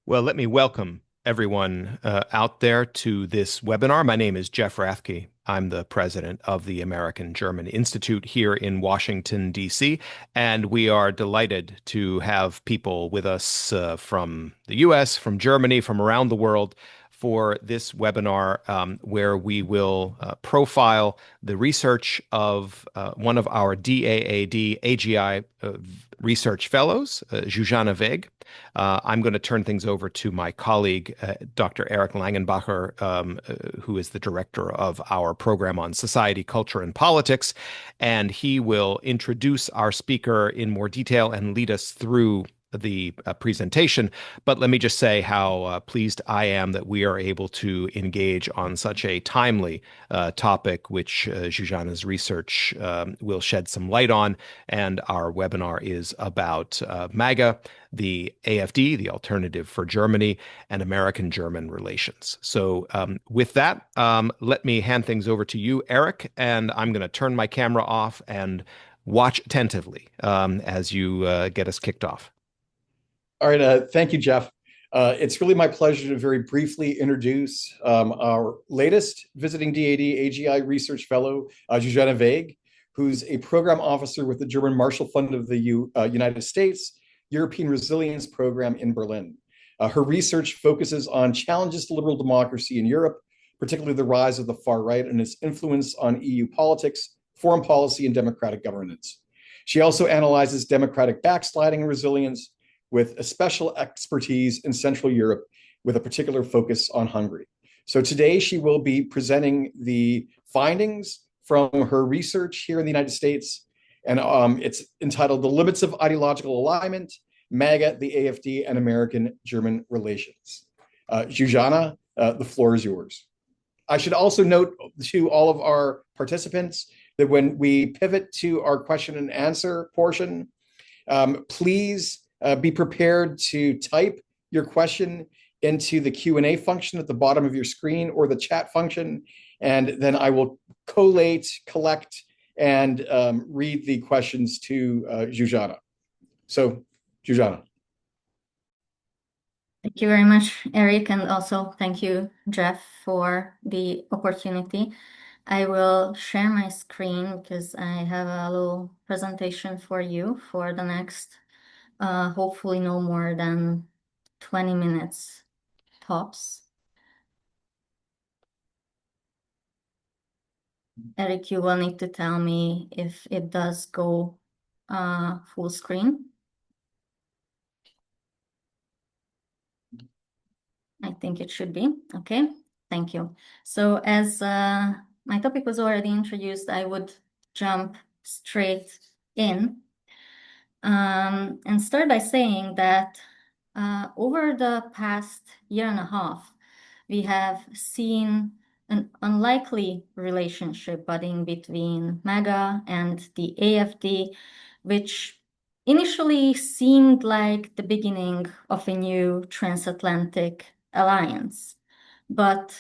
Well, let me welcome everyone out there to this webinar. My name is Jeff Rathke. I'm the president of the American German Institute here in Washington, D.C., and we are delighted to have people with us from the U.S., from Germany, from around the world for this webinar where we will profile the research of one of our DAAD AGI research fellows, Zsuzsanna Végh. I'm going to turn things over to my colleague, Dr. Eric Langenbacher, who is the director of our program on society, culture, and politics. And he will introduce our speaker in more detail and lead us through the presentation. But let me just say how pleased I am that we are able to engage on such a timely topic, which Zsuzsanna's research will shed some light on. And our webinar is about MAGA, the AfD, the Alternative for Germany, and American-German relations. So with that, let me hand things over to you, Eric, and I'm going to turn my camera off and watch attentively as you get us kicked off. All right, thank you, Jeff. It's really my pleasure to very briefly introduce our latest visiting DAAD AGI research fellow, Zsuzsanna Végh, who's a program officer with the German Marshall Fund of the United States European Resilience Program in Berlin. Her research focuses on challenges to liberal democracy in Europe, particularly the rise of the far right and its influence on EU politics, foreign policy, and democratic governance. She also analyzes democratic backsliding and resilience, with a special expertise in Central Europe with a particular focus on Hungary. So today she will be presenting the findings from her research here in the United States, and it's entitled The Limits of Ideological Alignment, MAGA, the AfD, and American-German Relations. Zsuzsanna, the floor is yours. I should also note to all of our participants that when we pivot to our question and answer portion, please be prepared to type your question into the Q&A function at the bottom of your screen or the chat function, and then I will collate, collect, and read the questions to Zsuzsanna. So, Zsuzsanna. Thank you very much, Eric, and also thank you, Jeff, for the opportunity. I will share my screen because I have a little presentation for you for the next hopefully no more than 20 minutes tops. Eric, you will need to tell me if it does go full screen. I think it should be. Okay, thank you. So as my topic was already introduced, I would jump straight in and start by saying that over the past year and a half, we have seen an unlikely relationship budding between MAGA and the AfD, which initially seemed like the beginning of a new transatlantic alliance. But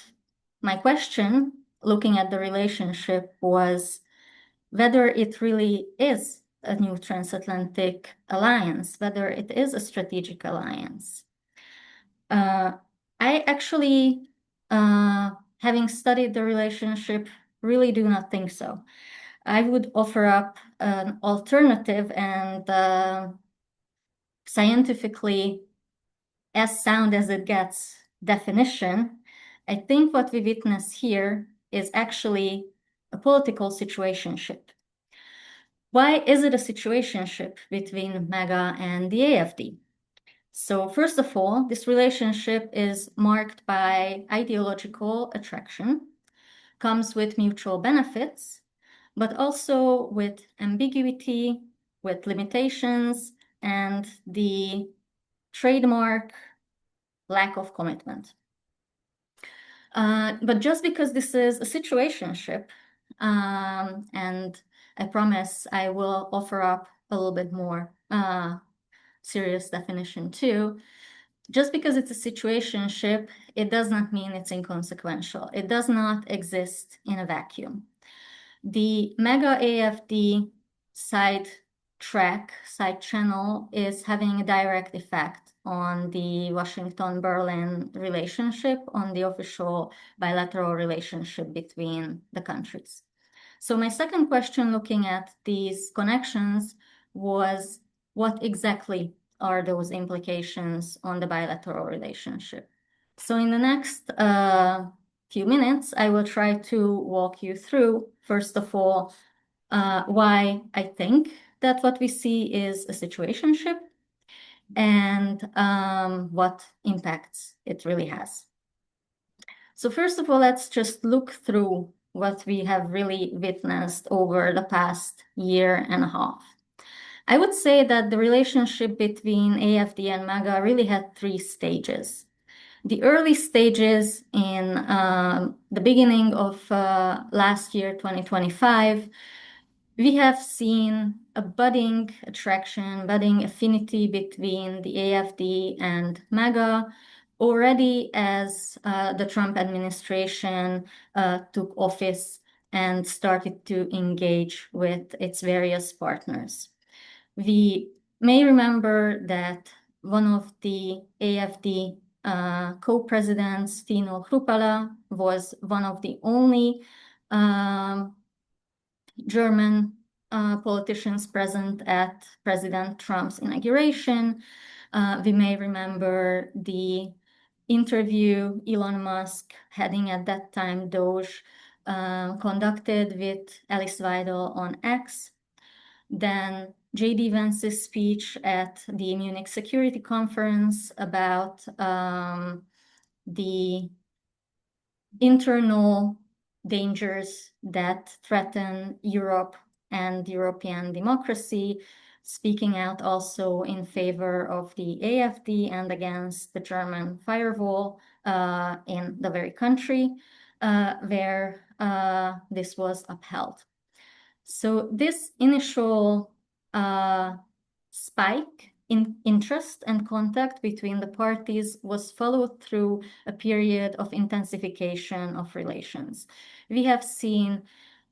my question, looking at the relationship, was whether it really is a new transatlantic alliance, whether it is a strategic alliance. I actually, having studied the relationship, really do not think so. I would offer up an alternative and scientifically as sound as it gets definition. I think what we witness here is actually a political situationship. Why is it a situationship between MAGA and the AfD? So first of all, this relationship is marked by ideological attraction, comes with mutual benefits, but also with ambiguity, with limitations, and the trademark lack of commitment. But just because this is a situationship, and I promise I will offer up a little bit more serious definition too. Just because it's a situationship, it does not mean it's inconsequential. It does not exist in a vacuum. The MAGA-AfD side track, side channel, is having a direct effect on the Washington-Berlin relationship, on the official bilateral relationship between the countries. So my second question, looking at these connections, was what exactly are those implications on the bilateral relationship? So in the next few minutes, I will try to walk you through, first of all, why I think that what we see is a situationship and what impacts it really has. So first of all, let's just look through what we have really witnessed over the past year and a half. I would say that the relationship between AfD and MAGA really had three stages. The early stages in the beginning of last year, 2025, we have seen a budding attraction, budding affinity between the AfD and MAGA already as the Trump administration took office and started to engage with its various partners. We may remember that one of the AfD co-presidents, Tino Hrupala, was one of the only German politicians present at President Trump's inauguration. We may remember the interview Elon Musk, heading at that time Doge, conducted with Alice Weidel on X. Then J.D. Vance's speech at the Munich Security Conference about the internal dangers that threaten Europe and European democracy, speaking out also in favor of the AfD and against the German firewall in the very country where this was upheld. So this initial spike in interest and contact between the parties was followed through a period of intensification of relations. We have seen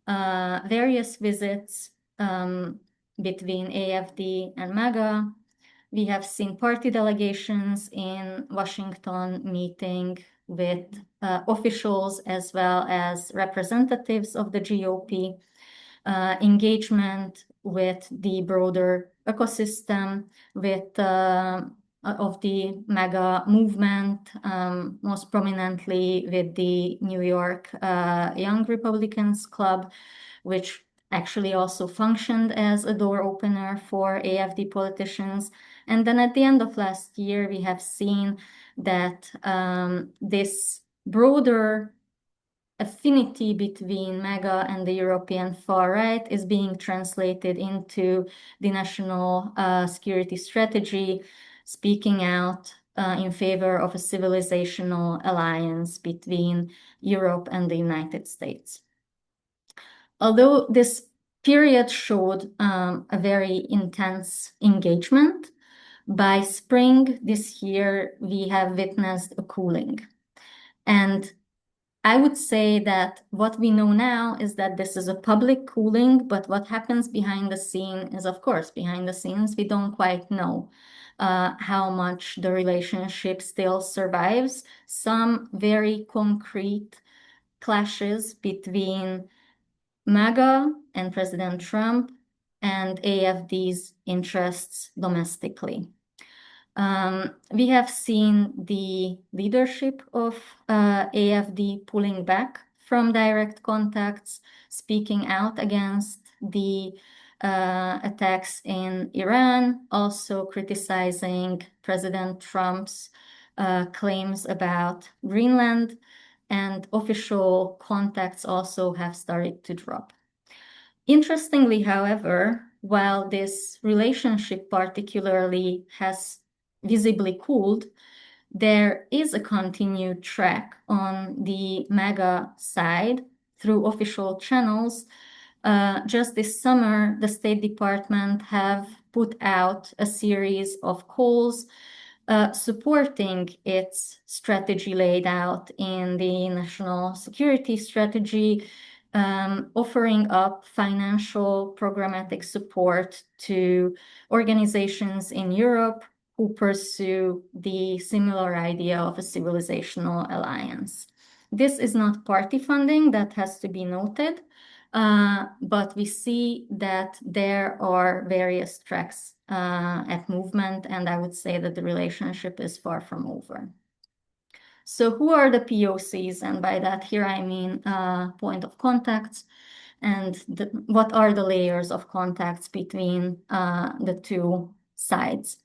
various visits between AfD and MAGA. We have seen party delegations in Washington meeting with officials as well as representatives of the GOP. Engagement with the broader ecosystem, with of the MAGA movement, most prominently with the New York Young Republicans Club, which actually also functioned as a door opener for AfD politicians. And then at the end of last year, we have seen that this broader affinity between MAGA and the European far right is being translated into the national security strategy, speaking out in favor of a civilizational alliance between Europe and the United States. Although this period showed a very intense engagement, by spring this year, we have witnessed a cooling. And I would say that what we know now is that this is a public cooling, but what happens behind the scene is, of course, behind the scenes, we don't quite know how much the relationship still survives. Some very concrete clashes between MAGA and President Trump and AfD's interests domestically. We have seen the leadership of AfD pulling back from direct contacts, speaking out against the attacks in Iran, also criticizing President Trump's claims about Greenland, and official contacts also have started to drop. Interestingly, however, while this relationship particularly has visibly cooled, there is a continued track on the MAGA side through official channels. Just this summer, the State Department have put out a series of calls supporting its strategy laid out in the national security strategy, offering up financial programmatic support to organizations in Europe who pursue the similar idea of a civilizational alliance. This is not party funding, that has to be noted, but we see that there are various tracks at movement, and I would say that the relationship is far from over. So who are the POCs? And by that here I mean point of contacts, and what are the layers of contacts between the two sides.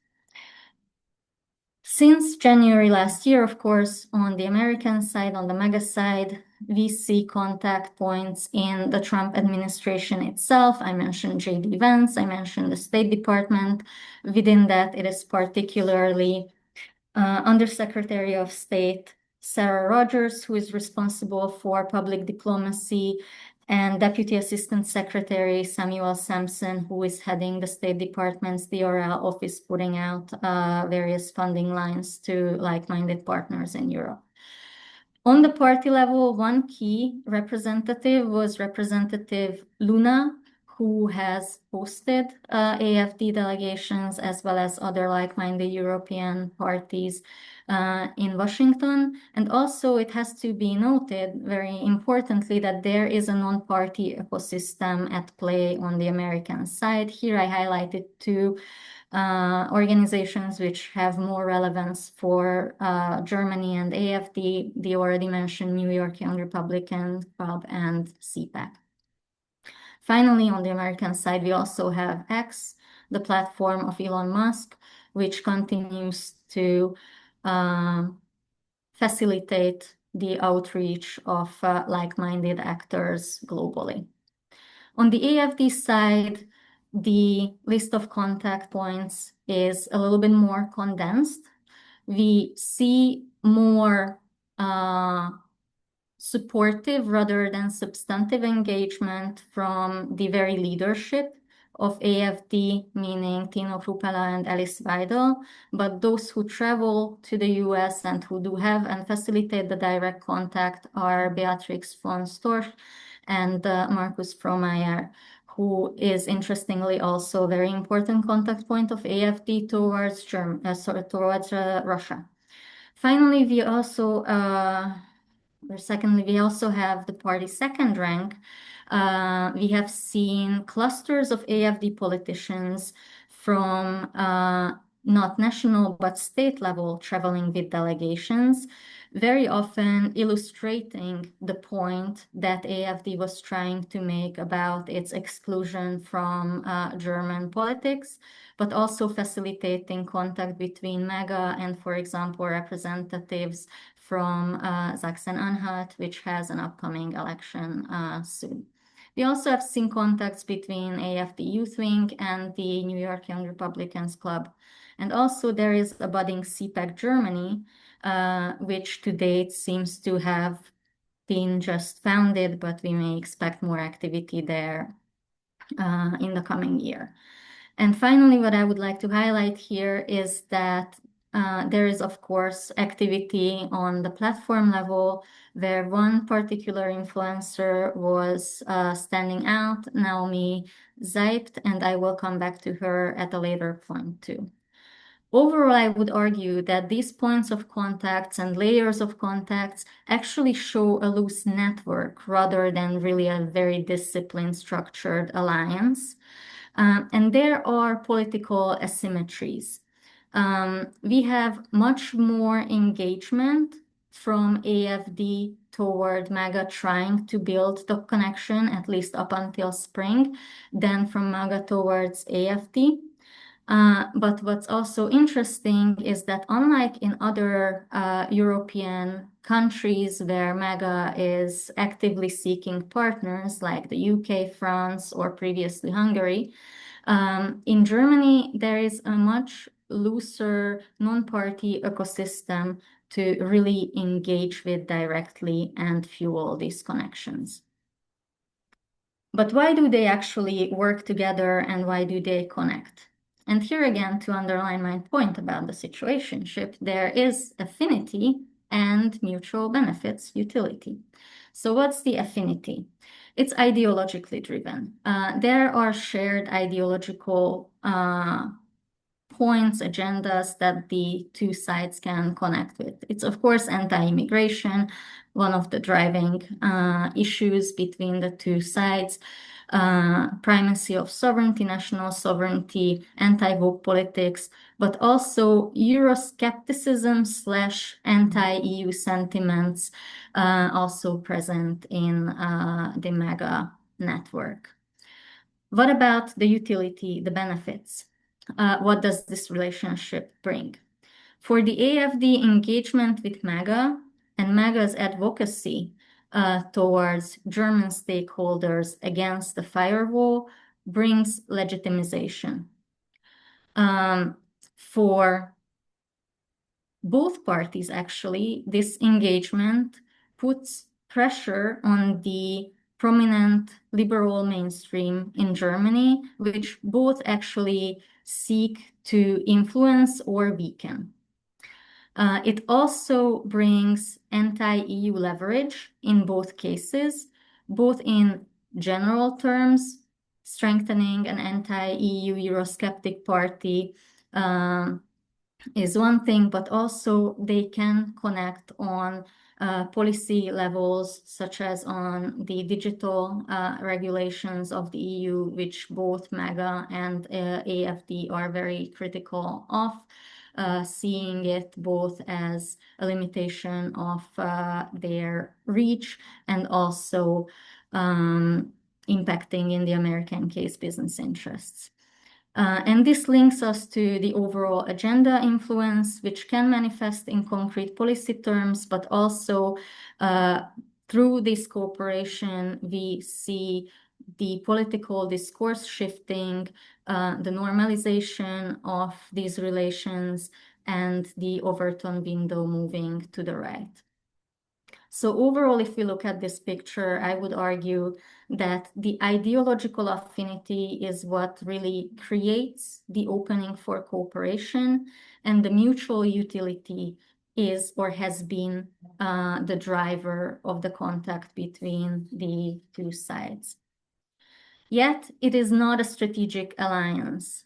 Since January last year, of course, on the American side, on the MAGA side, we see contact points in the Trump administration itself. I mentioned J.D. Vance, I mentioned the State Department. Within that, it is particularly Undersecretary of State Sarah Rogers, who is responsible for public diplomacy, and Deputy Assistant Secretary Samuel Sampson, who is heading the State Department's DRL office, putting out various funding lines to like-minded partners in Europe. On the party level, one key representative was Representative Luna, who has hosted AfD delegations as well as other like-minded European parties in Washington. And also it has to be noted very importantly that there is a non-party ecosystem at play on the American side. Here I highlighted two organizations which have more relevance for Germany and AfD, the already mentioned New York Young Republican Club and CPAC. Finally, on the American side, we also have X, the platform of Elon Musk, which continues to facilitate the outreach of like-minded actors globally. On the AfD side, the list of contact points is a little bit more condensed. We see more supportive rather than substantive engagement from the very leadership of AfD, meaning Tino Kruppala and Alice Weidel, but those who travel to the US and who do have and facilitate the direct contact are Beatrix von Storch and Markus Frohmeyer, who is interestingly also a very important contact point of AfD towards Russia. Finally, we also we also have the party second rank. We have seen clusters of AfD politicians from not national but state level traveling with delegations, very often illustrating the point that AfD was trying to make about its exclusion from German politics, but also facilitating contact between MAGA and, for example, representatives from Sachsen-Anhalt, which has an upcoming election soon. We also have seen contacts between AfD Youth Wing and the New York Young Republicans Club. And also there is a budding CPAC Germany, which to date seems to have been just founded, but we may expect more activity there in the coming year. And finally, what I would like to highlight here is that there is, of course, activity on the platform level where one particular influencer was standing out, Naomi Zeibt, and I will come back to her at a later point too. Overall, I would argue that these points of contacts and layers of contacts actually show a loose network rather than really a very disciplined, structured alliance. And there are political asymmetries. We have much more engagement from AfD toward MAGA trying to build the connection, at least up until spring, than from MAGA towards AfD. But what's also interesting is that unlike in other European countries where MAGA is actively seeking partners like the UK, France, or previously Hungary, in Germany, there is a much looser non-party ecosystem to really engage with directly and fuel these connections. But why do they actually work together and why do they connect? And here again, to underline my point about the situationship, there is affinity and mutual benefits, utility. So what's the affinity? It's ideologically driven. There are shared ideological points, agendas that the two sides can connect with. It's, of course, anti-immigration, one of the driving issues between the two sides, primacy of sovereignty, national sovereignty, anti-woke politics, but also Euroscepticism / anti-EU sentiments also present in the MAGA network. What about the utility, the benefits? What does this relationship bring? For the AfD, engagement with MAGA and MAGA's advocacy towards German stakeholders against the firewall brings legitimization. For both parties, actually, this engagement puts pressure on the prominent liberal mainstream in Germany, which both actually seek to influence or weaken. It also brings anti-EU leverage in both cases, both in general terms, strengthening an anti-EU Eurosceptic party is one thing, but also they can connect on policy levels, such as on the digital regulations of the EU, which both MAGA and AfD are very critical of, seeing it both as a limitation of their reach and also impacting, in the American case, business interests. And this links us to the overall agenda influence, which can manifest in concrete policy terms, but also through this cooperation, we see the political discourse shifting, the normalization of these relations, and the Overton window moving to the right. So overall, if we look at this picture, I would argue that the ideological affinity is what really creates the opening for cooperation, and the mutual utility is or has been the driver of the contact between the two sides. Yet, it is not a strategic alliance.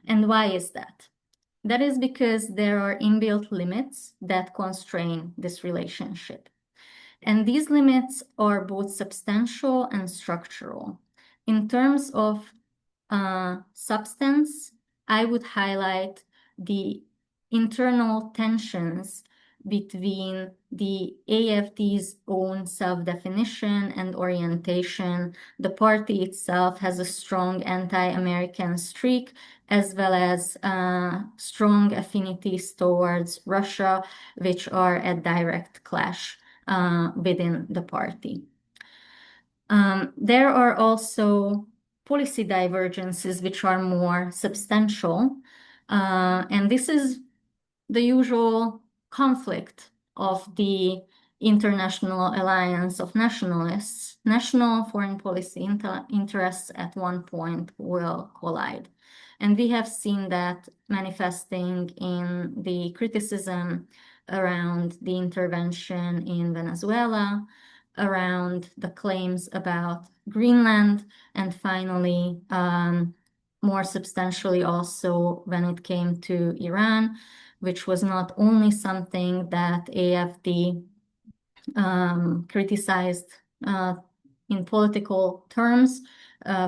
And why is that? That is because there are inbuilt limits that constrain this relationship. And these limits are both substantial and structural. In terms of substance, I would highlight the internal tensions between the AfD's own self-definition and orientation. The party itself has a strong anti-American streak, as well as strong affinities towards Russia, which are at direct clash within the party. There are also policy divergences which are more substantial, and this is the usual conflict of the international alliance of nationalists. National foreign policy interests at one point will collide. And we have seen that manifesting in the criticism around the intervention in Venezuela, around the claims about Greenland, and finally, more substantially also when it came to Iran, which was not only something that AfD criticized in political terms,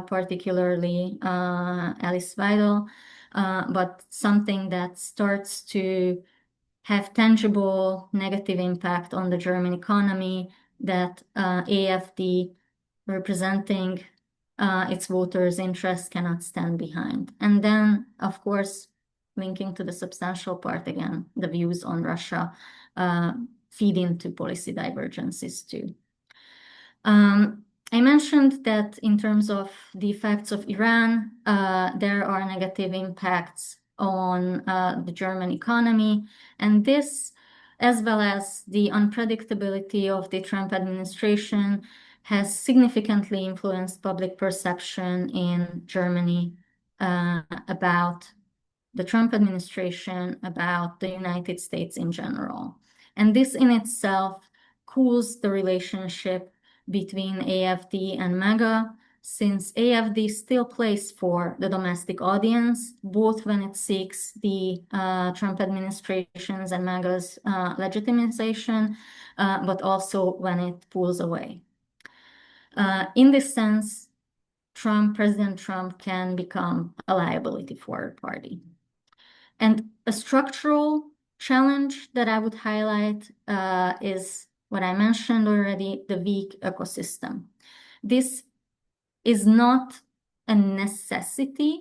particularly Alice Weidel, but something that starts to have tangible negative impact on the German economy, that AfD, representing its voters' interests, cannot stand behind. And then, of course, linking to the substantial part again, the views on Russia feed into policy divergences too. I mentioned that in terms of the effects of Iran, there are negative impacts on the German economy, and this, as well as the unpredictability of the Trump administration, has significantly influenced public perception in Germany about the Trump administration, about the United States in general. And this in itself cools the relationship between AfD and MAGA, since AfD still plays for the domestic audience, both when it seeks the Trump administration's and MAGA's legitimization, but also when it pulls away. In this sense, President Trump can become a liability for the party. And a structural challenge that I would highlight is what I mentioned already, the weak ecosystem. This is not a necessity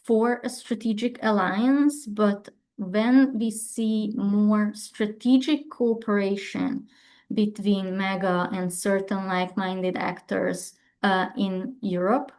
for a strategic alliance, but when we see more strategic cooperation between MAGA and certain like-minded actors in Europe,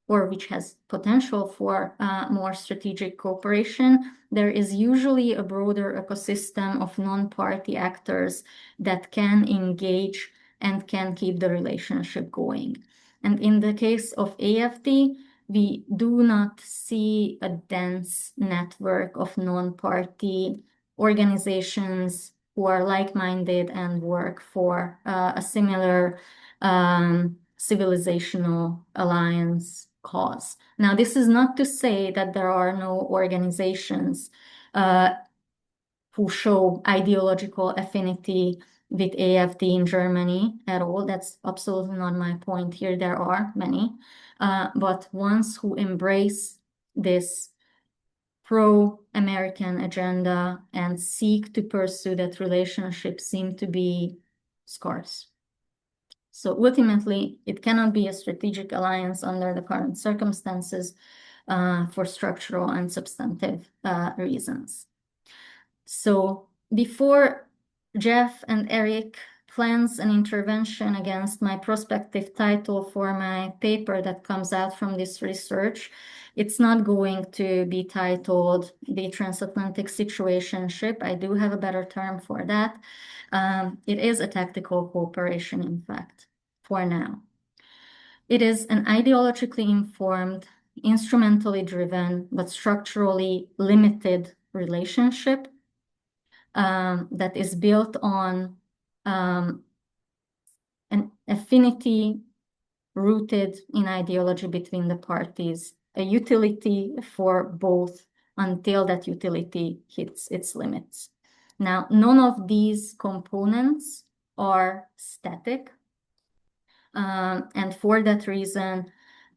or which has potential for more strategic cooperation, there is usually a broader ecosystem of non-party actors that can engage and can keep the relationship going. And in the case of AfD, we do not see a dense network of non-party organizations who are like-minded and work for a similar civilizational alliance cause. Now, this is not to say that there are no organizations who show ideological affinity with AfD in Germany at all. That's absolutely not my point here. There are many, but ones who embrace this pro-American agenda and seek to pursue that relationship seem to be scarce. So ultimately, it cannot be a strategic alliance under the current circumstances for structural and substantive reasons. So before Jeff and Eric plans an intervention against my prospective title for my paper that comes out from this research, it's not going to be titled The Transatlantic Situationship. I do have a better term for that. It is a tactical cooperation, in fact, for now. It is an ideologically informed, instrumentally driven, but structurally limited relationship that is built on an affinity rooted in ideology between the parties, a utility for both until that utility hits its limits. Now, none of these components are static. And for that reason,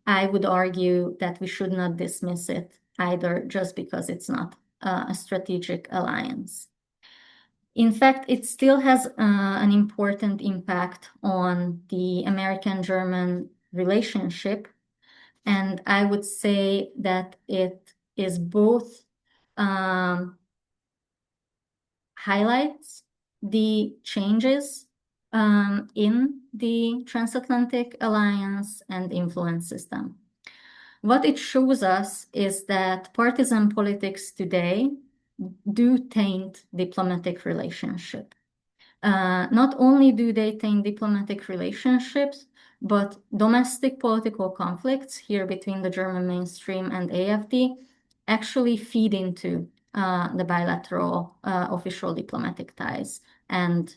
I would argue that we should not dismiss it either just because it's not a strategic alliance. In fact, it still has an important impact on the American-German relationship. And I would say that it is both highlights the changes in the transatlantic alliance and influences them. What it shows us is that partisan politics today do taint diplomatic relationship. Not only do they taint diplomatic relationships, but domestic political conflicts here between the German mainstream and AfD actually feed into the bilateral official diplomatic ties and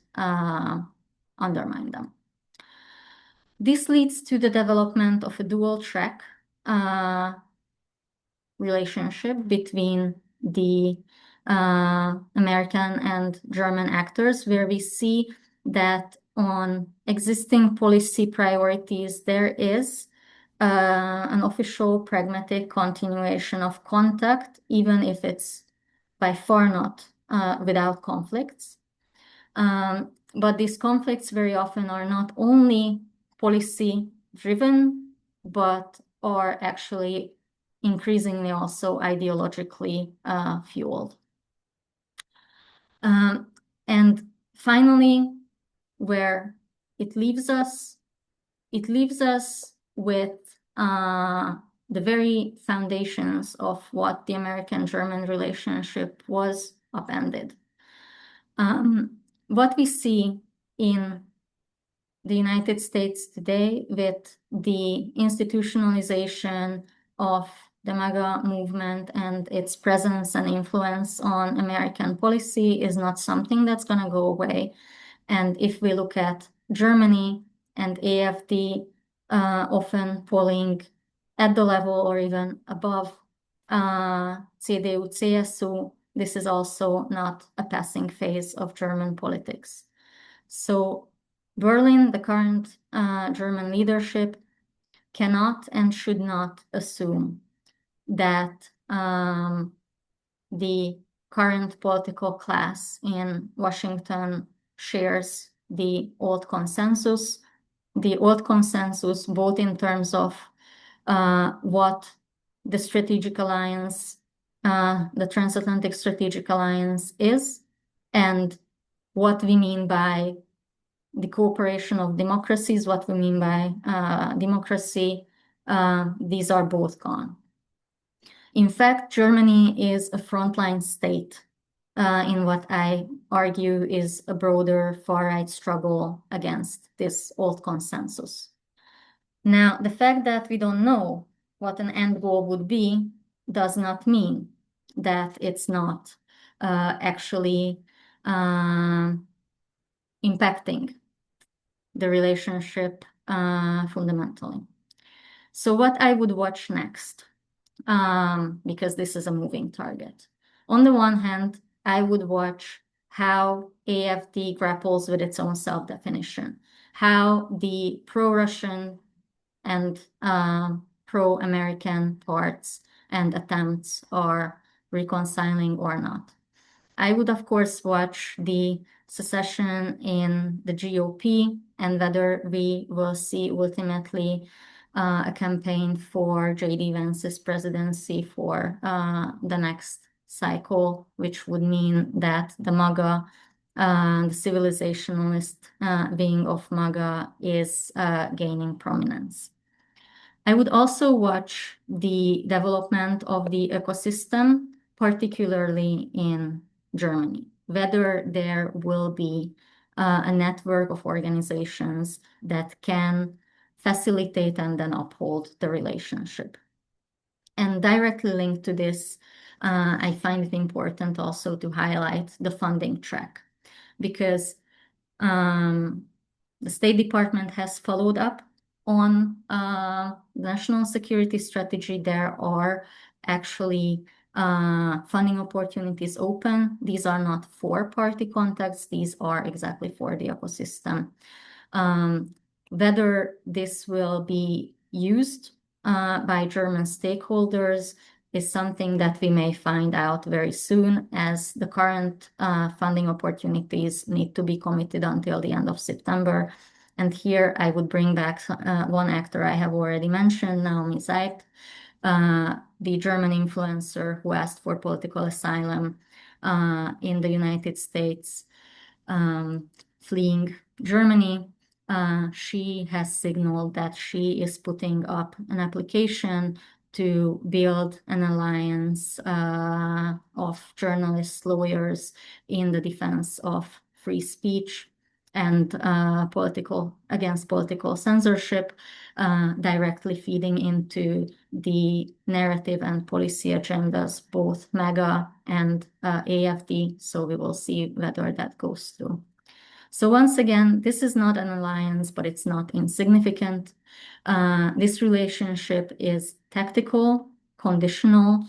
undermine them. This leads to the development of a dual track relationship between the American and German actors, where we see that on existing policy priorities, there is an official pragmatic continuation of contact, even if it's by far not without conflicts. But these conflicts very often are not only policy driven, but are actually increasingly also ideologically fueled. And finally, where it leaves us with the very foundations of what the American-German relationship was upended. What we see in the United States today with the institutionalization of the MAGA movement and its presence and influence on American policy is not something that's going to go away. And if we look at Germany, and AfD often polling at the level or even above CDU-CSU. This is also not a passing phase of German politics. So Berlin, the current German leadership, cannot and should not assume that the current political class in Washington shares the old consensus both in terms of what the strategic alliance, the transatlantic strategic alliance is, and what we mean by the cooperation of democracies, what we mean by democracy. These are both gone. In fact, Germany is a frontline state in what I argue is a broader far-right struggle against this old consensus. Now, the fact that we don't know what an end goal would be does not mean that it's not actually impacting the relationship fundamentally. So what I would watch next, because this is a moving target. On the one hand, I would watch how AfD grapples with its own self-definition, how the pro-Russian and pro-American parts and attempts are reconciling or not. I would, of course, watch the secession in the GOP and whether we will see ultimately a campaign for J.D. Vance's presidency for the next cycle, which would mean that the MAGA, the civilizationalist wing of MAGA is gaining prominence. I would also watch the development of the ecosystem, particularly in Germany, whether there will be a network of organizations that can facilitate and then uphold the relationship. And directly linked to this, I find it important also to highlight the funding track, because the State Department has followed up on national security strategy. There are actually funding opportunities open. These are not for party contacts. These are exactly for the ecosystem. Whether this will be used by German stakeholders is something that we may find out very soon, as the current funding opportunities need to be committed until the end of September. And here I would bring back one actor I have already mentioned, Naomi Zeit, the German influencer who asked for political asylum in the United States, fleeing Germany. She has signaled that she is putting up an application to build an alliance of journalists, lawyers in the defense of free speech and against political censorship, directly feeding into the narrative and policy agendas, both MAGA and AfD. So we will see whether that goes through. So once again, this is not an alliance, but it's not insignificant. This relationship is tactical, conditional,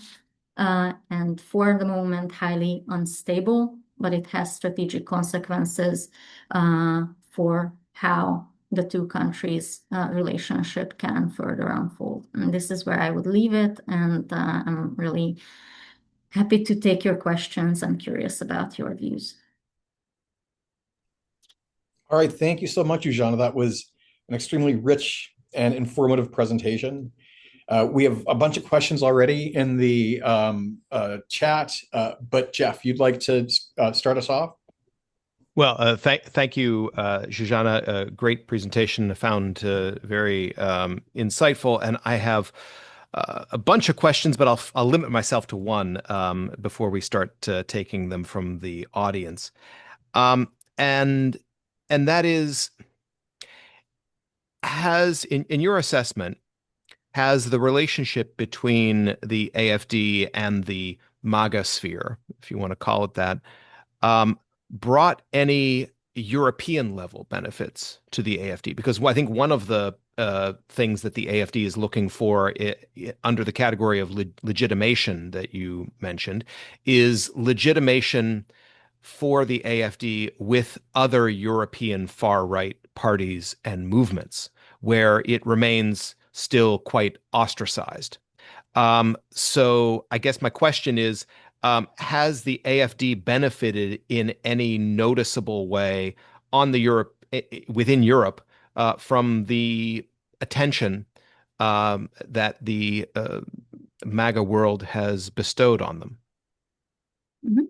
and for the moment, highly unstable, but it has strategic consequences for how the two countries' relationship can further unfold. And this is where I would leave it, and I'm really happy to take your questions. I'm curious about your views. All right, thank you so much, Zsuzsanna. That was an extremely rich and informative presentation. We have a bunch of questions already in the chat, but Jeff, you'd like to start us off? Well, thank you, Zsuzsanna. A great presentation. I found very insightful, and I have a bunch of questions, but I'll limit myself to one before we start taking them from the audience. And that is, in your assessment, has the relationship between the AfD and the MAGA sphere, if you want to call it that, brought any European level benefits to the AfD? Because I think one of the things that the AfD is looking for under the category of legitimation that you mentioned is legitimation for the AfD with other European far-right parties and movements, where it remains still quite ostracized. So I guess my question is, has the AfD benefited in any noticeable way on the within Europe from the attention that the MAGA world has bestowed on them? Mhm.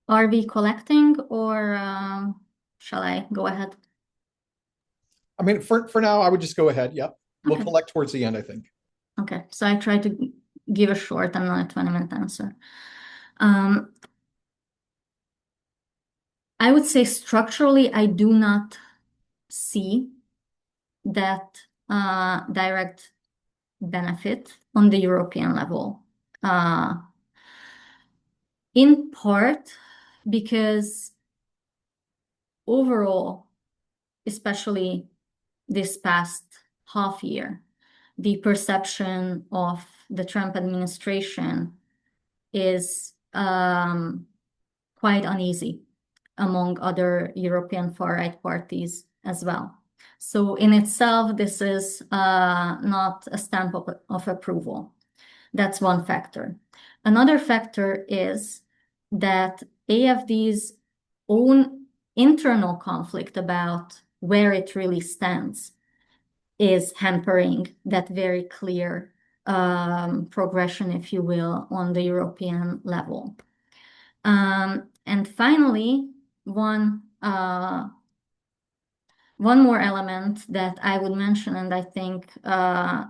Are we collecting, or shall I go ahead? I mean, for now, I would just go ahead. Yep. We'll Okay. collect towards the end, I think. Okay, so I try to give a short and not a 20-minute answer. Um, I would say structurally, I do not see that direct benefit on the European level. In part because overall, especially this past half year, the perception of the Trump administration is quite uneasy among other European far-right parties as well. So in itself, this is not a stamp of approval. That's one factor. Another factor is that AfD's own internal conflict about where it really stands is hampering that very clear progression, if you will, on the European level. And finally, one more element that I would mention, and I think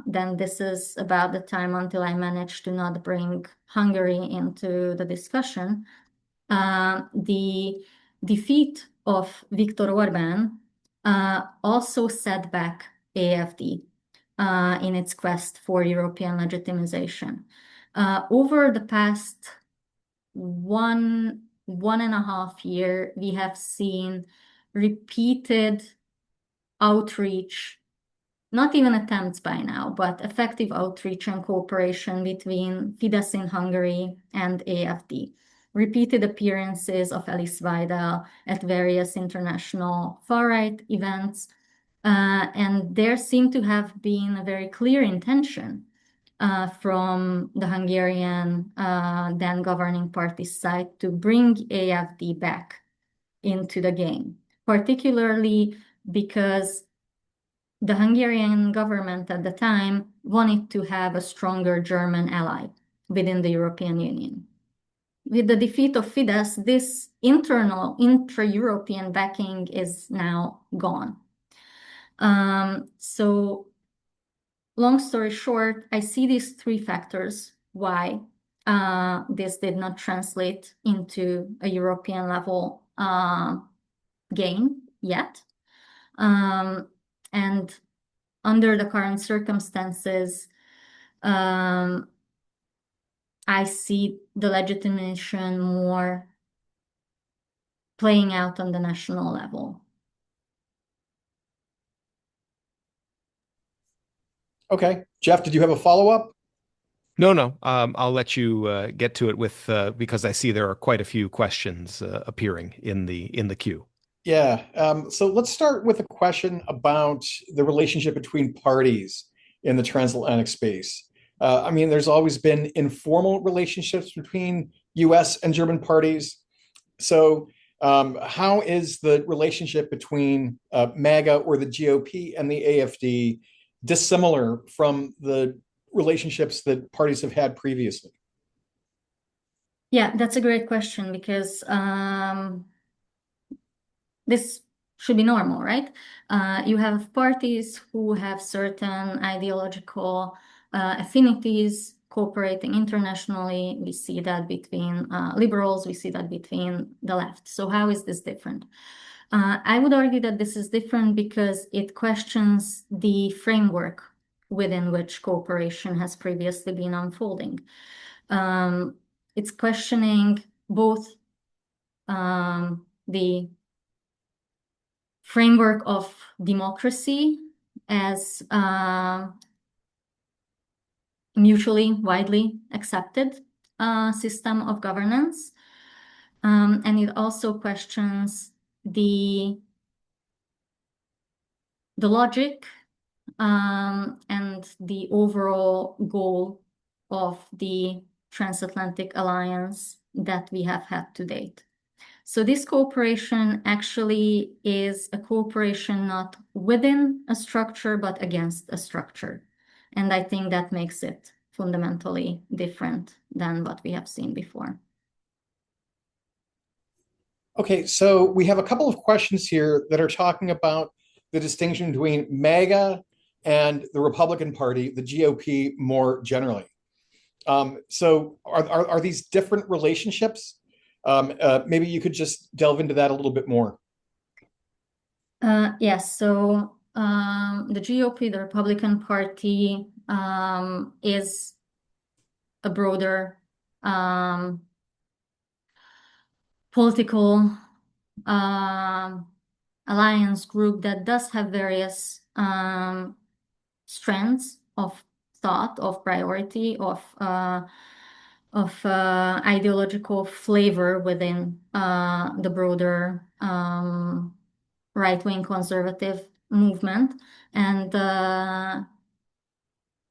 then this is about the time until I manage to not bring Hungary into the discussion. The defeat of Viktor Orbán also set back AfD in its quest for European legitimization. Over the past one and a half year, we have seen repeated outreach, not even attempts by now, but effective outreach and cooperation between Fidesz in Hungary and AfD. Repeated appearances of Alice Weidel at various international far-right events. And there seemed to have been a very clear intention from the Hungarian then governing party side to bring AfD back into the game, particularly because the Hungarian government at the time wanted to have a stronger German ally within the European Union. With the defeat of Fidesz, this internal intra-European backing is now gone. So long story short, I see these three factors why this did not translate into a European level gain yet. And under the current circumstances, I see the legitimation more playing out on the national level. Okay. Jeff, did you have a follow-up? No. I'll let you get to it with because I see there are quite a few questions appearing in the queue. Yeah. So let's start with a question about the relationship between parties in the transatlantic space. I mean, there's always been informal relationships between US and German parties. So how is the relationship between MAGA or the GOP and the AfD dissimilar from the relationships that parties have had previously? Yeah, that's a great question because this should be normal, right? You have parties who have certain ideological affinities cooperating internationally. We see that between liberals, we see that between the left. So how is this different? I would argue that this is different because it questions the framework within which cooperation has previously been unfolding. It's questioning both the framework of democracy as mutually widely accepted system of governance. And it also questions the logic and the overall goal of the transatlantic alliance that we have had to date. So this cooperation actually is a cooperation not within a structure, but against a structure. And I think that makes it fundamentally different than what we have seen before. Okay, so we have a couple of questions here that are talking about the distinction between MAGA and the Republican Party, the GOP more generally. So are these different relationships? Maybe you could just delve into that a little bit more. Yes, so the GOP, the Republican Party, is a broader political alliance group that does have various strands of thought, of priority, of ideological flavor within the broader right-wing conservative movement. And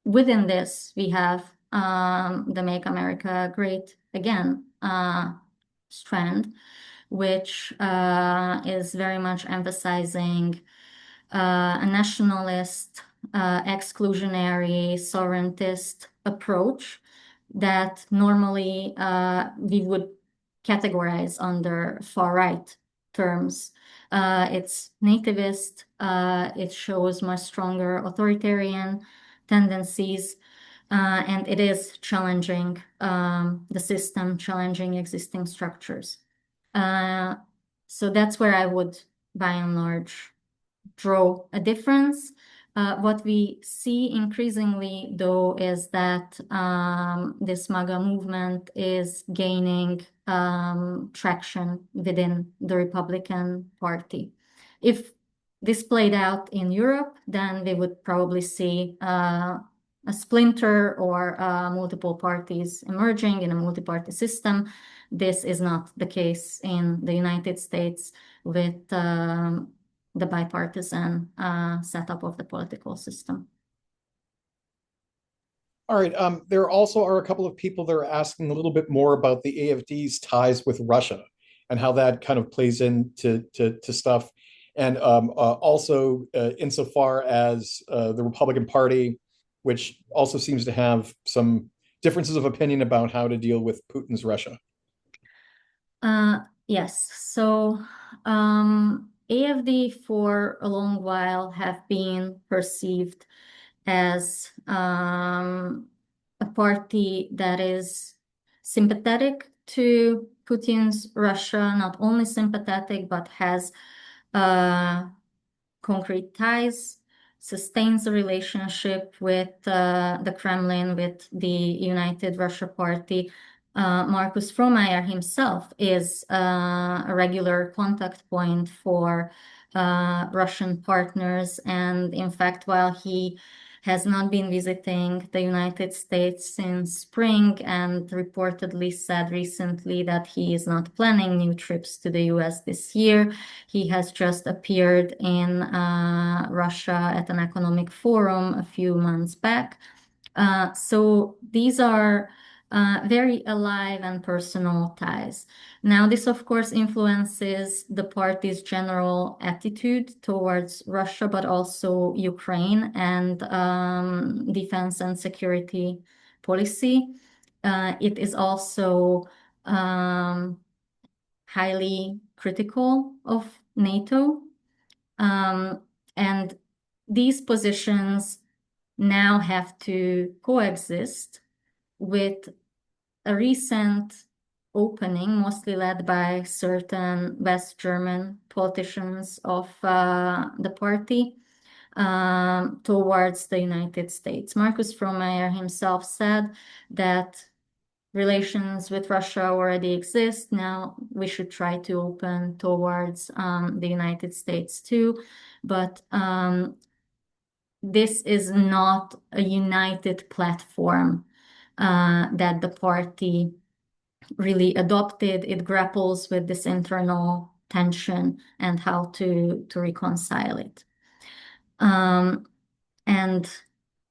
within this, we have the Make America Great Again strand, which is very much emphasizing a nationalist, exclusionary, sovereigntist approach that normally we would categorize under far-right terms. It's nativist, it shows much stronger authoritarian tendencies, and it is challenging the system, challenging existing structures. So that's where I would, by and large, draw a difference. What we see increasingly, though, is that this MAGA movement is gaining traction within the Republican Party. If this played out in Europe, then we would probably see a splinter or multiple parties emerging in a multi-party system. This is not the case in the United States with the bipartisan setup of the political system. All right. There also are a couple of people that are asking a little bit more about the AfD's ties with Russia and how that kind of plays into stuff. And also insofar as the Republican Party, which also seems to have some differences of opinion about how to deal with Putin's Russia. Yes. So AfD for a long while have been perceived as a party that is sympathetic to Putin's Russia, not only sympathetic, but has concrete ties, sustains a relationship with the Kremlin, with the United Russia Party. Markus Frohmeyer himself is a regular contact point for Russian partners. And in fact, while he has not been visiting the United States since spring and reportedly said recently that he is not planning new trips to the US this year, he has just appeared in Russia at an economic forum a few months back. So these are very alive and personal ties. Now, this, of course, influences the party's general attitude towards Russia, but also Ukraine and defense and security policy. It is also highly critical of NATO. And these positions now have to coexist with a recent opening, mostly led by certain West German politicians of the party towards the United States. Markus Frohmeyer himself said that relations with Russia already exist. Now we should try to open towards the United States too. But this is not a united platform that the party really adopted. It grapples with this internal tension and how to reconcile it. And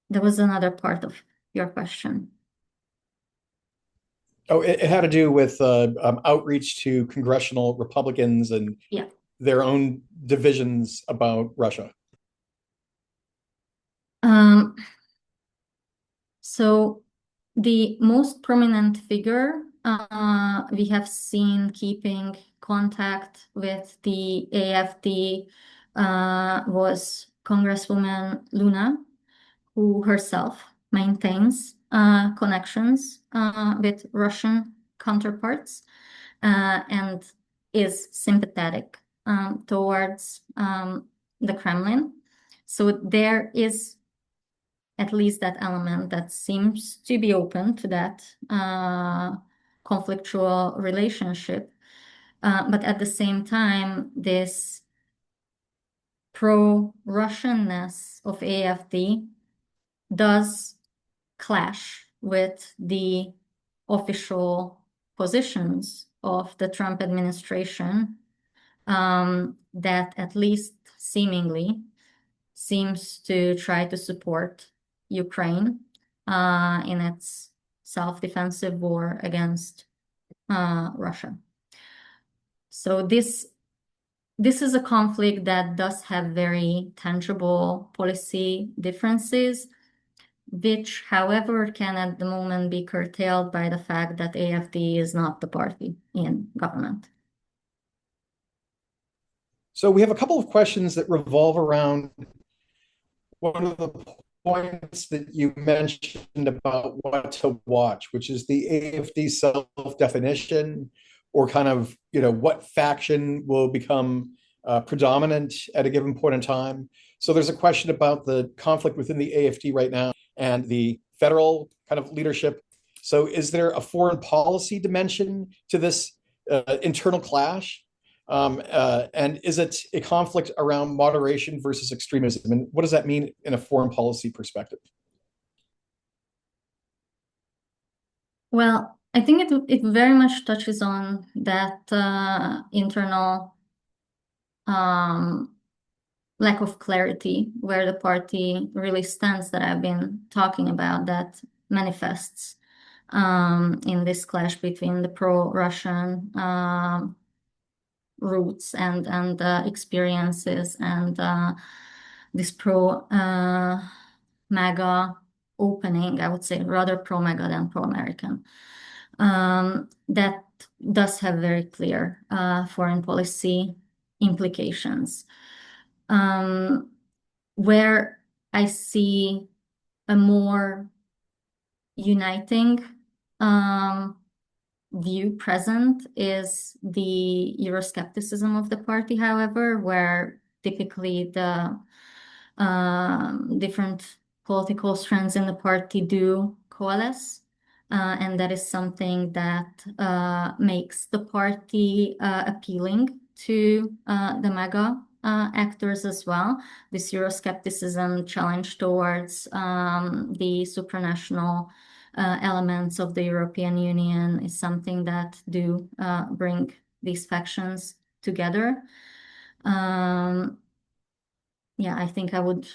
there was another part of your question. Oh, it had to do with outreach to congressional Republicans and Yeah. their own divisions about Russia. So the most prominent figure we have seen keeping contact with the AfD was Congresswoman Luna, who herself maintains connections with Russian counterparts and is sympathetic towards the Kremlin. So there is at least that element that seems to be open to that conflictual relationship. But at the same time, this pro-Russianness of AfD does clash with the official positions of the Trump administration that at least seemingly seems to try to support Ukraine in its self-defensive war against Russia. So this is a conflict that does have very tangible policy differences, which, however, can at the moment be curtailed by the fact that AfD is not the party in government. So we have a couple of questions that revolve around one of the points that you mentioned about what to watch, which is the AfD self-definition, or kind of, what faction will become predominant at a given point in time. So there's a question about the conflict within the AfD right now and the federal kind of leadership. So is there a foreign policy dimension to this internal clash? And is it a conflict around moderation versus extremism? And what does that mean in a foreign policy perspective? Well, I think it very much touches on that internal lack of clarity where the party really stands that I've been talking about, that manifests in this clash between the pro-Russian roots and experiences and this pro-MAGA opening, I would say, rather pro-MAGA than pro-American. That does have very clear foreign policy implications. Where I see a more uniting view present is the Euroscepticism of the party, however, where typically the different political strands in the party do coalesce. And that is something that makes the party appealing to the MAGA actors as well. This Euroscepticism challenge towards the supranational elements of the European Union is something that do bring these factions together. Yeah, I think I would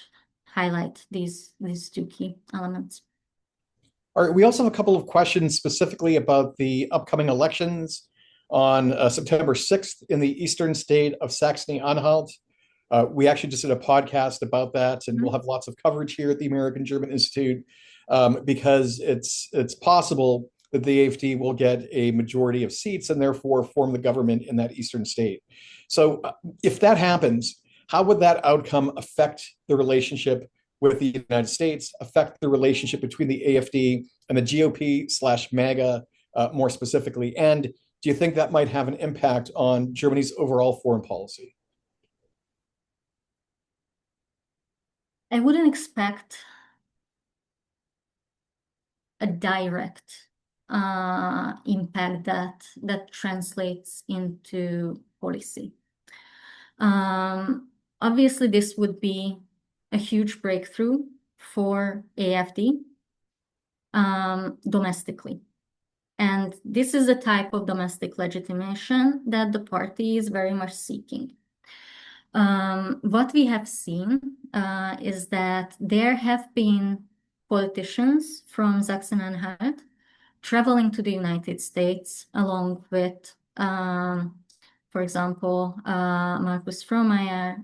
highlight these two key elements. All right, we also have a couple of questions specifically about the upcoming elections on September 6th in the eastern state of Saxony-Anhalt. We actually just did a podcast about that, and we'll have lots of coverage here at the American German Institute because it's possible that the AfD will get a majority of seats and therefore form the government in that eastern state. So if that happens, how would that outcome affect the relationship with the United States, affect the relationship between the AfD and the GOP/MAGA more specifically? And do you think that might have an impact on Germany's overall foreign policy? I wouldn't expect a direct impact that translates into policy. Obviously, this would be a huge breakthrough for AfD domestically. And this is a type of domestic legitimation that the party is very much seeking. What we have seen is that there have been politicians from Sachsen-Anhalt traveling to the United States along with, for example, Markus Frohmeyer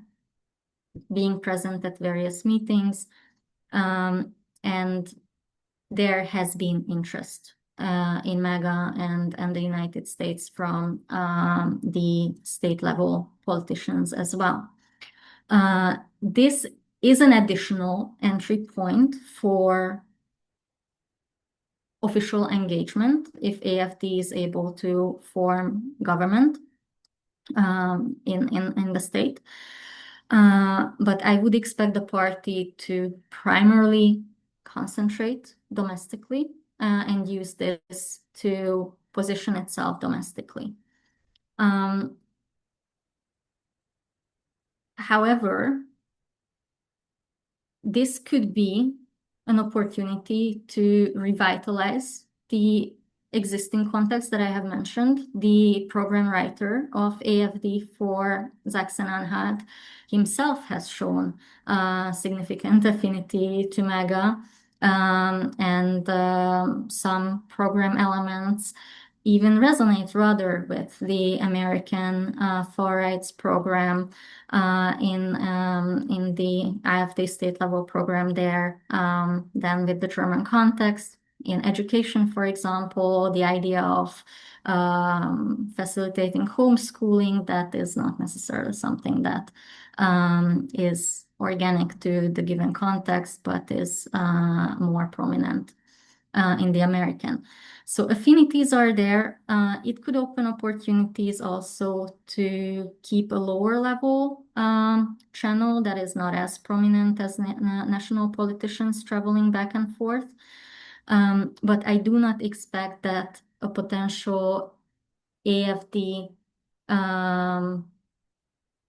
being present at various meetings, and there has been interest in MAGA and the United States from the state level politicians as well. This is an additional entry point for official engagement if AfD is able to form government in the state. But I would expect the party to primarily concentrate domestically and use this to position itself domestically. However, this could be an opportunity to revitalize the existing context that I have mentioned. The program writer of AfD for Sachsen-Anhalt himself has shown significant affinity to MAGA, and some program elements even resonate rather with the American far right's program in the AfD state level program there than with the German context. In education, for example, the idea of facilitating homeschooling, that is not necessarily something that is organic to the given context, but is more prominent in the American. So affinities are there. It could open opportunities also to keep a lower level channel that is not as prominent as national politicians traveling back and forth. But I do not expect that a potential AfD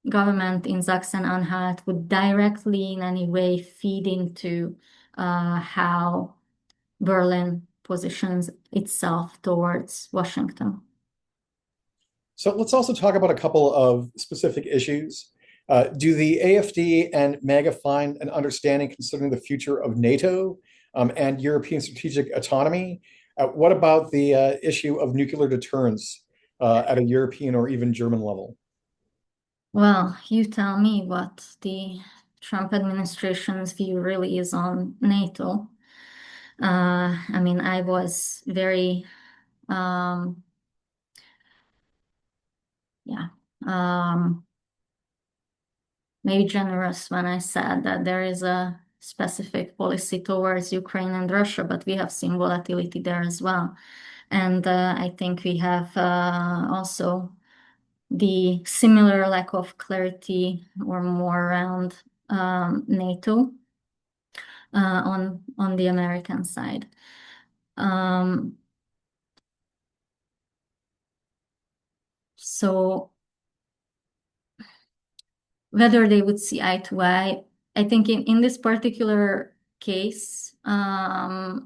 government in Sachsen-Anhalt would directly in any way feed into how Berlin positions itself towards Washington. So let's also talk about a couple of specific issues. Do the AfD and MAGA find an understanding considering the future of NATO and European strategic autonomy? What about the issue of nuclear deterrence at a European or even German level? Well, you tell me what the Trump administration's view really is on NATO. I mean, I was very, maybe generous when I said that there is a specific policy towards Ukraine and Russia, but we have seen volatility there as well. And I think we have also the similar lack of clarity or more around NATO on the American side. So whether they would see eye to eye, I think in this particular case, it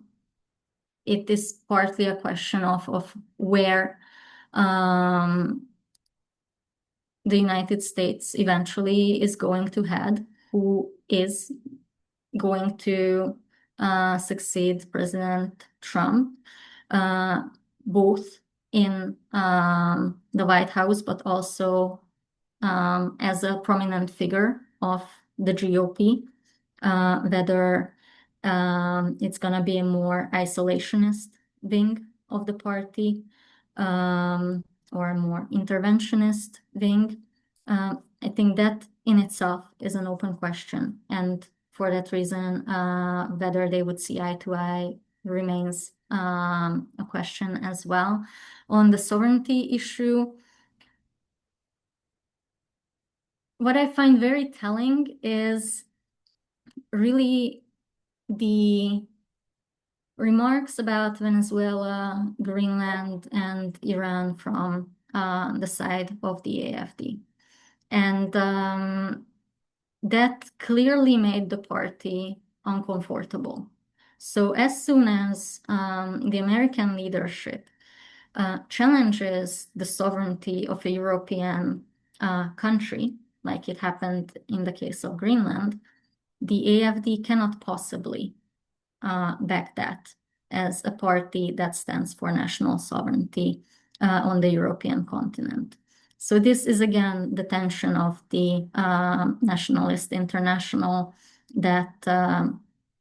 is partly a question of where the United States eventually is going to head, who is going to succeed President Trump, both in the White House, but also as a prominent figure of the GOP, whether it's going to be a more isolationist wing of the party or a more interventionist wing. I think that in itself is an open question. And for that reason, whether they would see eye to eye remains a question as well. On the sovereignty issue, what I find very telling is really the remarks about Venezuela, Greenland, and Iran from the side of the AfD. And that clearly made the party uncomfortable. So as soon as the American leadership challenges the sovereignty of a European country, like it happened in the case of Greenland, the AfD cannot possibly back that as a party that stands for national sovereignty on the European continent. So this is again the tension of the nationalist international that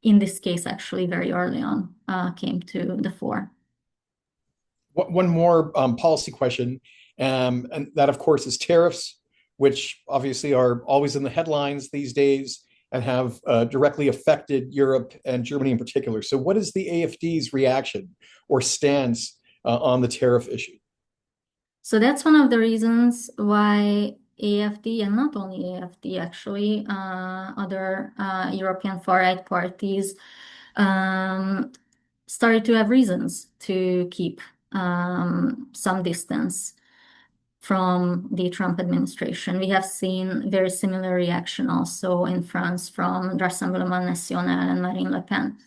in this case actually very early on came to the fore. One more policy question, and that, of course, is tariffs, which obviously are always in the headlines these days and have directly affected Europe and Germany in particular. So, what is the AfD's reaction or stance on the tariff issue? So that's one of the reasons why AfD, and not only AfD, actually, other European far-right parties started to have reasons to keep some distance from the Trump administration. We have seen very similar reaction also in France from Rassemblement National and Marine Le Pen.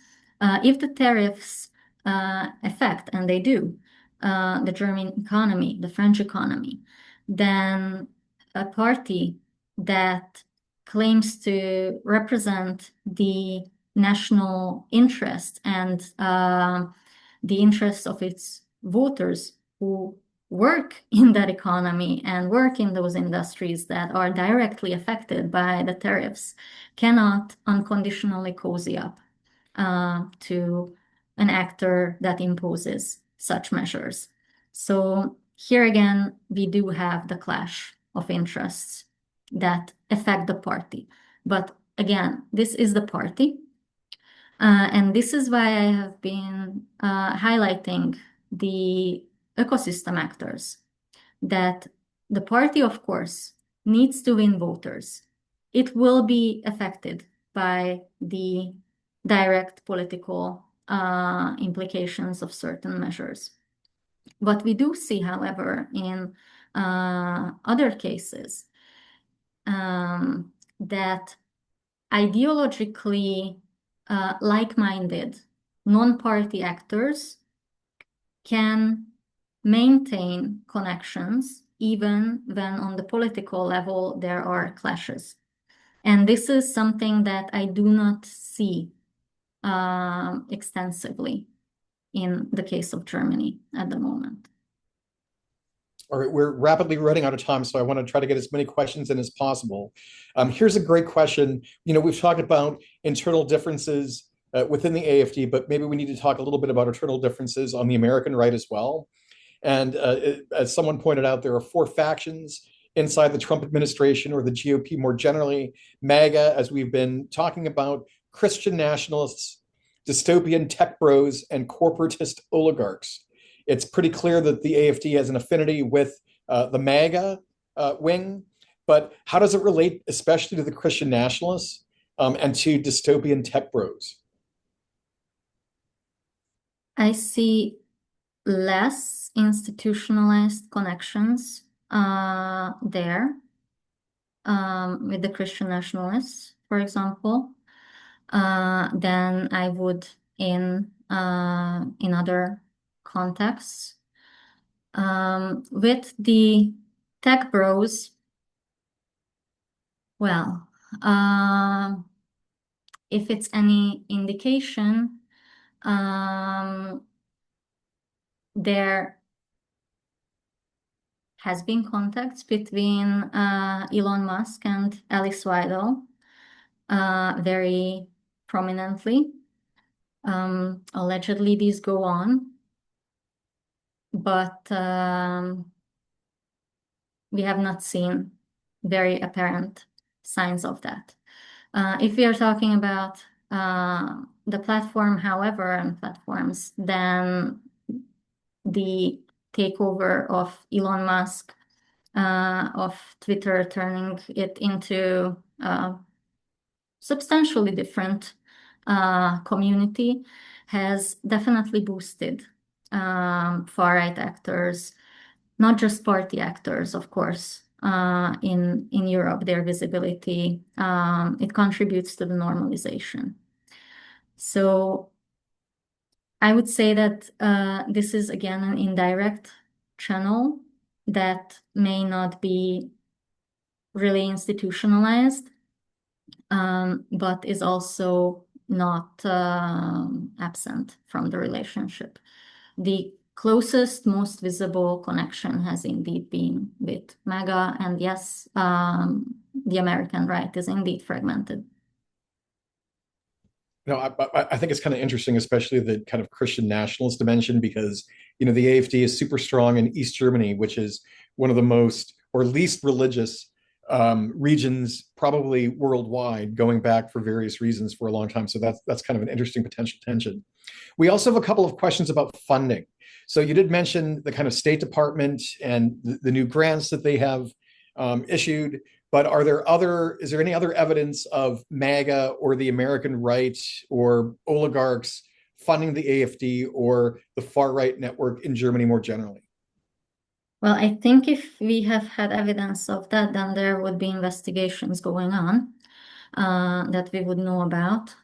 If the tariffs affect, and they do, the German economy, the French economy, then a party that claims to represent the national interest and the interests of its voters who work in that economy and work in those industries that are directly affected by the tariffs cannot unconditionally cozy up to an actor that imposes such measures. So here again, we do have the clash of interests that affect the party. But again, this is the party. And this is why I have been highlighting the ecosystem actors, that the party, of course, needs to win voters. It will be affected by the direct political implications of certain measures. What we do see, however, in other cases, that ideologically like-minded non-party actors can maintain connections even when on the political level there are clashes. And this is something that I do not see extensively in the case of Germany at the moment. All right, we're rapidly running out of time, so I want to try to get as many questions in as possible. Here's a great question. We've talked about internal differences within the AfD, but maybe we need to talk a little bit about internal differences on the American right as well. And as someone pointed out, there are four factions inside the Trump administration or the GOP more generally: MAGA, as we've been talking about, Christian nationalists, dystopian tech bros, and corporatist oligarchs. It's pretty clear that the AfD has an affinity with the MAGA wing, but how does it relate, especially to the Christian nationalists and to dystopian tech bros? I see less institutionalized connections there with the Christian nationalists, for example, than I would in other contexts. With the tech bros, well, if it's any indication, there has been contacts between Elon Musk and Alice Weidel very prominently. Allegedly, these go on, but we have not seen very apparent signs of that. If we are talking about the platform, however, and platforms, then the takeover of Elon Musk of Twitter, turning it into a substantially different community, has definitely boosted far-right actors, not just party actors, of course, in Europe, their visibility. It contributes to the normalization. So I would say that this is, again, an indirect channel that may not be really institutionalized, but is also not absent from the relationship. The closest, most visible connection has indeed been with MAGA, and yes, the American right is indeed fragmented. No, I think it's kind of interesting, especially the kind of Christian nationalist dimension, because the AfD is super strong in East Germany, which is one of the most or least religious regions probably worldwide, going back for various reasons for a long time. So that's kind of an interesting potential tension. We also have a couple of questions about funding. So you did mention the kind of State Department and the new grants that they have issued. But is there any other evidence of MAGA or the American right or oligarchs funding the AfD or the far right network in Germany more generally? Well, I think if we have had evidence of that, then there would be investigations going on that we would know about.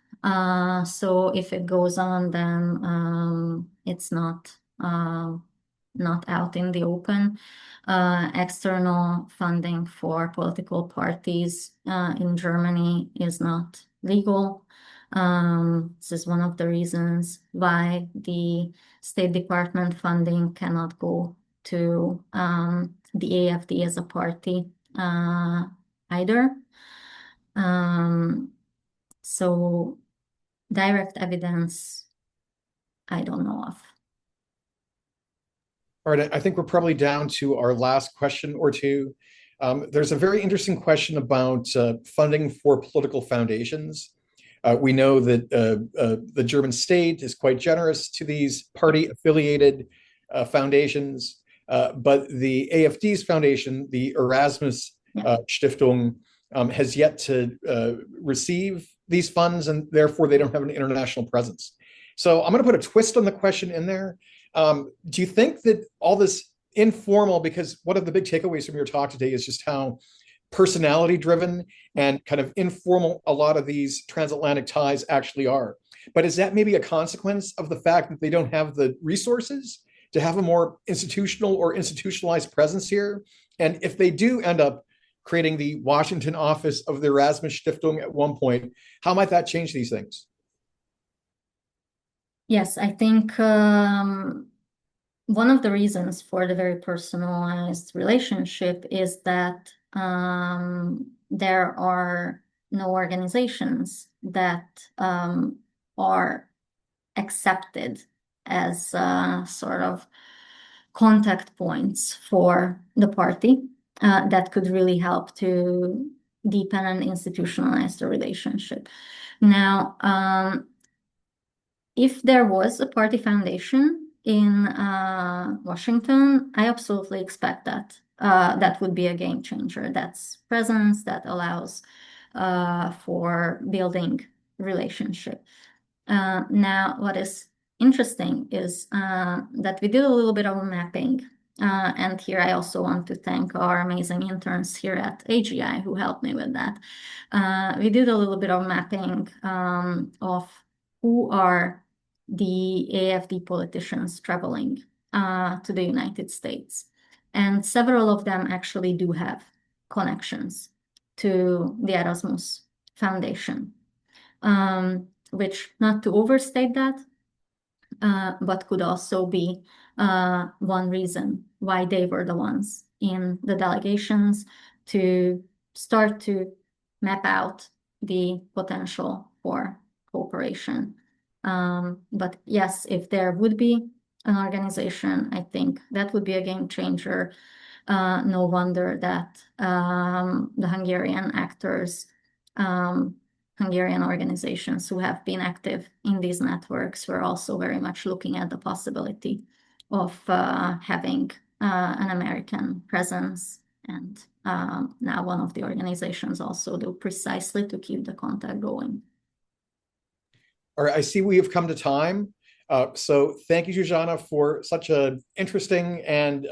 So if it goes on, then it's not out in the open. External funding for political parties in Germany is not legal. This is one of the reasons why the State Department funding cannot go to the AfD as a party either. So direct evidence, I don't know of. All right, I think we're probably down to our last question or two. There's a very interesting question about funding for political foundations. We know that the German state is quite generous to these party-affiliated foundations, but the AfD's foundation, the Erasmus Stiftung, has yet to receive these funds, and therefore they don't have an international presence. So I'm going to put a twist on the question in there. Do you think that all this informal, because one of the big takeaways from your talk today is just how personality driven and kind of informal a lot of these transatlantic ties actually are. But is that maybe a consequence of the fact that they don't have the resources to have a more institutional or institutionalized presence here? And if they do end up creating the Washington office of the Erasmus Stiftung at one point, how might that change these things? Yes, I think one of the reasons for the very personalized relationship is that there are no organizations that are accepted as sort of contact points for the party that could really help to deepen and institutionalize the relationship. Now, if there was a party foundation in Washington, I absolutely expect that. That would be a game changer. That's presence that allows for building relationship. Now, what is interesting is that we did a little bit of mapping. And here I also want to thank our amazing interns here at AGI who helped me with that. We did a little bit of mapping of who are the AfD politicians traveling to the United States. And several of them actually do have connections to the Erasmus Foundation, which, not to overstate that, but could also be one reason why they were the ones in the delegations to start to map out the potential for cooperation. But yes, if there would be an organization, I think that would be a game changer. No wonder that the Hungarian actors, Hungarian organizations who have been active in these networks were also very much looking at the possibility of having an American presence. And now one of the organizations also do precisely to keep the contact going. All right, I see we have come to time. So thank you, Zsuzsanna, for such an interesting and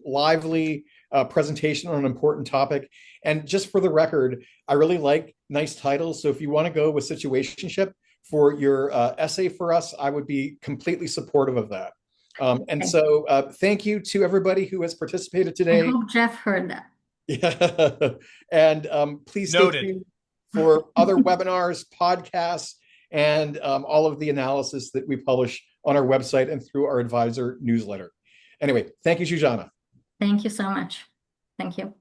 lively presentation on an important topic. And just for the record, I really like nice titles. So if you want to go with situationship for your essay for us, I would be completely supportive of that. Thank you to everybody who has participated today. I hope Jeff heard that. Yeah. And please stay tuned for other webinars, podcasts, and all of the analysis that we publish on our website and through our advisor newsletter. Anyway, thank you, Zsuzsanna. Thank you so much. Thank you.